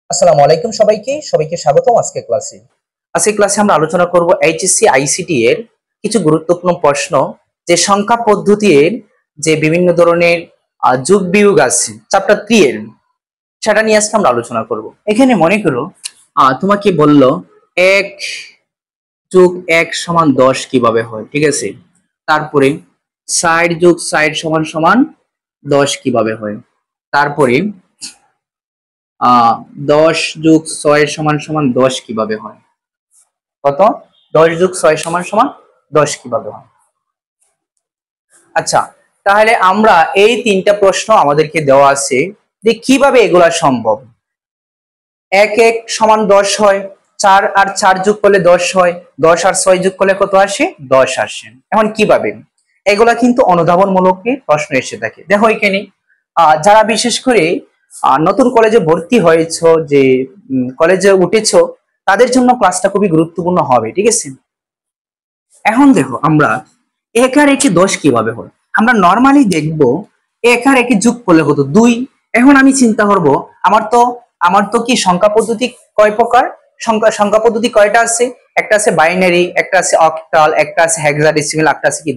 আসসালামু আলাইকুম সবাইকে স্বাগতম আজকে ক্লাসে আমরা আলোচনা করব এইচএসসি আইসিটি এর কিছু গুরুত্বপূর্ণ প্রশ্ন যে সংখ্যা পদ্ধতির যে বিভিন্ন ধরনের যোগ বিয়োগ আছে চ্যাপ্টার 3 এর সেটা নিয়ে আজকে আমরা আলোচনা করব। এখানে মনে করো তোমাকে বলল 1 যোগ 1 সমান 10 কিভাবে হয়, ঠিক আছে। তারপরে 60 যোগ 60 সমান সমান 10 কিভাবে হয়। তারপরে 10 যোগ 6 সমান সমান 10 কিভাবে হয়। কত? 10 যোগ 6 সমান সমান 10 কিভাবে হয়। আচ্ছা, তাহলে আমরা এই তিনটা প্রশ্ন আমাদেরকে দেওয়া আছে যে কিভাবে এগুলা সম্ভব। 1 1 সমান 10 হয়, 4 আর 4 যোগ করলে 10 হয়, 10 আর 6 যোগ করলে কত আসে? 10 আসে। এখন কিভাবে? এগুলা কিন্তু অনুধাবনমূলক প্রশ্ন এসে থাকে। দেখো এখানে যারা বিশেষ করে নতুন কলেজে ভর্তি হয়েছো, যে কলেজে উঠেছো, তাদের জন্য ক্লাসটা খুবই গুরুত্বপূর্ণ হবে, ঠিক আছে। এখন দেখো আমরা 1 আর 1 10 কিভাবে হয়। আমরা নরমালি দেখবো 1 আর 1 যোগ করলে কত? 2। এখন আমি চিন্তা করব আমার তো কি সংখ্যা পদ্ধতি কয় প্রকার? সংখ্যা পদ্ধতি কয়টা আছে? একটা আছে বাইনারি, একটা আছে অক্টাল, একটা আছে হেক্সাডেসিমাল, একটা আছে কি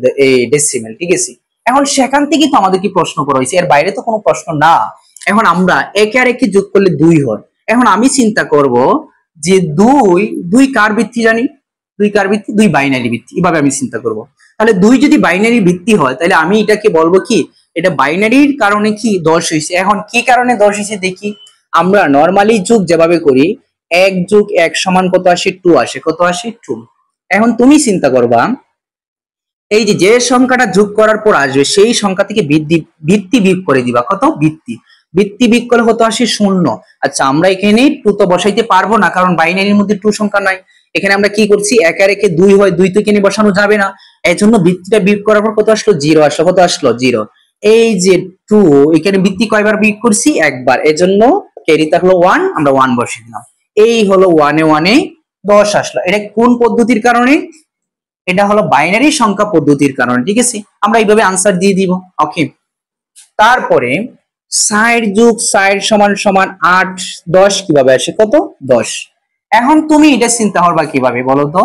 ডেসিমাল, ঠিক আছে। এখন সেখান থেকে তো আমাদের কি প্রশ্ন করা হয়েছে, এর বাইরে তো কোনো প্রশ্ন না। এখন আমরা 1 আর 1 যোগ করলে 2 হয়। এখন আমি চিন্তা করব যে 2 কার ভিত্তি জানি? 2 কার ভিত্তি? 2 বাইনারি ভিত্তি। এভাবে আমি চিন্তা করব। তাহলে 2 যদি বাইনারি ভিত্তি হয় তাহলে আমি এটাকে বলবো কি এটা বাইনারির কারণে কি 10 হয়েছে। এখন কি কারণে 10 হয়েছে দেখি। আমরা নরমালি যোগ যেভাবে করি 1 যোগ 1 সমান কত আসে? 2 আসে। কত আসে? 2। এখন তুমি চিন্তা করবা এই যে সংখ্যাটা যোগ করার পর আসবে সেই সংখ্যা থেকে ভিত্তি বিয়োগ করে দিবা। কত? ভিত্তি বিয়োগ করলে কত আসে? 0। আচ্ছা, আমরা এখানে 2 তো বসাইতে পারবো না কারণ বাইনারির মধ্যে 2 সংখ্যা নাই। এখানে আমরা কি করছি 1 আর 1 2 হয়, 2 তো এখানে বসানো যাবে না। এই জন্য ভিত্তিটা বিয়োগ করার পর কত আসলো? 0 আসলো। কত আসলো? 0। এই যে 2 এখানে ভিত্তি কয়বার বিয়োগ করছি? একবার। এজন্য ক্যারি থাকলো 1, আমরা 1 বসিয়ে দিলাম। এই হলো 1 এ 1 এ 10 আসলো। এটা কোন পদ্ধতির কারণে? এটা হলো বাইনারি সংখ্যা পদ্ধতির কারণে, ঠিক আছে। আমরা এইভাবে আনসার দিয়ে দিব। ওকে, তারপরে 60 যোগ 60 সমান সমান 8 10 কিভাবে আসে? কত? 10। এখন তুমি এটা চিন্তা করবা কিভাবে বলো তো।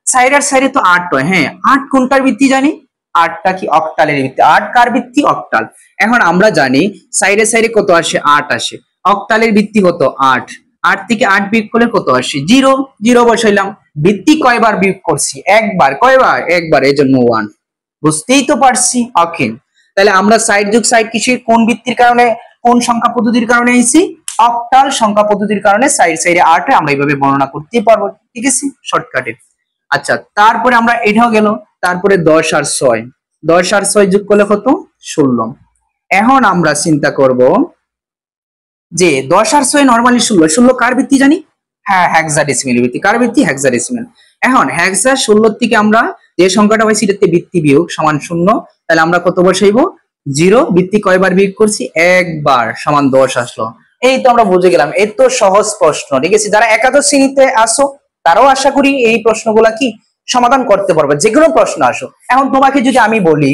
60 আর 60 তো 8 হয়। হ্যাঁ, 8 কোনটার ভিত্তি জানি? 8টা কি অক্টালের ভিত্তি। 8 কার ভিত্তি? অক্টাল। এখন আমরা জানি 60 এর 60 কত আসে? 8 আসে। অক্টালের ভিত্তি কত? 8। 8 থেকে 8 বিয়োগ করলে কত আসে? 0। 0 বসাইলাম। ভিত্তি কয়বার বিয়োগ করছি? একবার। কয়বার? একবার। এজন্য 1। বুঝতেই তো পারছি। ওকে, তাহলে আমরা 60 যোগ 60 কিসের কোন ভিত্তির কারণে, কোন সংখ্যা পদ্ধতির কারণে আইছি? অক্টাল সংখ্যা পদ্ধতির কারণে 60 60 8 আমরা এইভাবে বর্ণনা করতে পারবো, ঠিক আছে, শর্টকাটে। আচ্ছা, তারপরে আমরা এটাও গেল। তারপরে 10 আর 6, 10 আর 6 যোগ করলে কত? 16। এখন আমরা চিন্তা করব যে 10 আর 6 নরমালি 16। 16 কার ভিত্তি জানি? হ্যাঁ, হেক্সাডেসিমাল ভিত্তি। কার ভিত্তি? হেক্সাডেসিমাল। এখন হেক্সা 16 থেকে আমরা যে সংখ্যাটা পাইছি এটাতে ভিত্তি বিয়োগ সমান 0। তাহলে আমরা কত বসাইবো? 0। ভিত্তি কয়বার বিয়োগ করছি? একবার, সমান 10 আসলো। এই তো আমরা বুঝে গেলাম। এই তো সহজ প্রশ্ন, ঠিক আছে। যারা একাদশ শ্রেণীতে আসো তারাও আশা করি এই প্রশ্নগুলা কি সমাধান করতে পারবে, যে কোনো প্রশ্ন আসো। এখন তোমাকে যদি আমি বলি